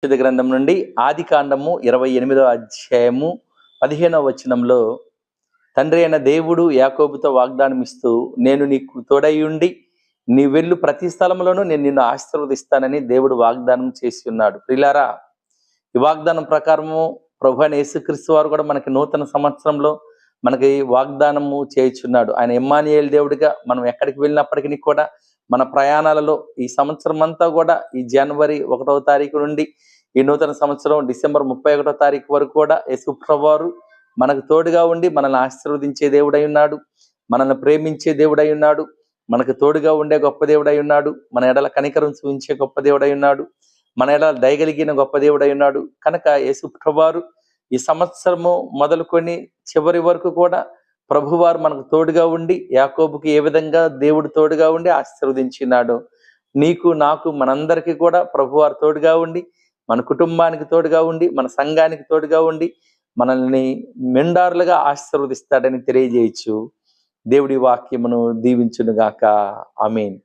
పరిశుద్ధ గ్రంథం నుండి ఆది కాండము 28వ అధ్యాయము 15వ వచనంలో తండ్రి అయిన దేవుడు యాకోబుతో వాగ్దానం ఇస్తూ, నేను నీకు తోడైయుండి నీ వెళ్ళు ప్రతి స్థలంలోనూ నేను నిన్ను ఆశీర్వదిస్తానని దేవుడు వాగ్దానం చేసి ఉన్నాడు. ప్రియులారా, ఈ వాగ్దానం ప్రకారము ప్రభువైన యేసుక్రీస్తు వారు కూడా మనకి నూతన సంవత్సరంలో మనకి వాగ్దానము చేయుచున్నాడు. ఆయన ఇమ్మానుయేలు దేవుడిగా మనం ఎక్కడికి వెళ్ళినప్పటికీ కూడా మన ప్రయాణాలలో ఈ సంవత్సరం అంతా కూడా ఈ జనవరి 1వ తారీఖు నుండి ఈ నూతన సంవత్సరం డిసెంబర్ 31వ తారీఖు వరకు కూడా యేసు ప్రభువారు మనకు తోడుగా ఉండి మనల్ని ఆశీర్వదించే దేవుడై ఉన్నాడు, మనల్ని ప్రేమించే దేవుడై ఉన్నాడు, మనకు తోడుగా ఉండే గొప్ప దేవుడై ఉన్నాడు, మన ఎడల కనికరం చూపించే గొప్ప దేవుడై ఉన్నాడు, మన ఎడల దయగలిగిన గొప్ప దేవుడై ఉన్నాడు. కనుక యేసు ప్రభువారు ఈ సంవత్సరము మొదలుకొని చివరి వరకు కూడా ప్రభువారు మనకు తోడుగా ఉండి, యాకోబుకి ఏ విధంగా దేవుడు తోడుగా ఉండి ఆశీర్వదించినాడు, నీకు నాకు మనందరికీ కూడా ప్రభువారు తోడుగా ఉండి, మన కుటుంబానికి తోడుగా ఉండి, మన సంఘానికి తోడుగా ఉండి మనల్ని మెండారులుగా ఆశీర్వదిస్తాడని తెలియజేయచ్చు. దేవుడి వాక్యమును దీవించునుగాక. ఆమేన్.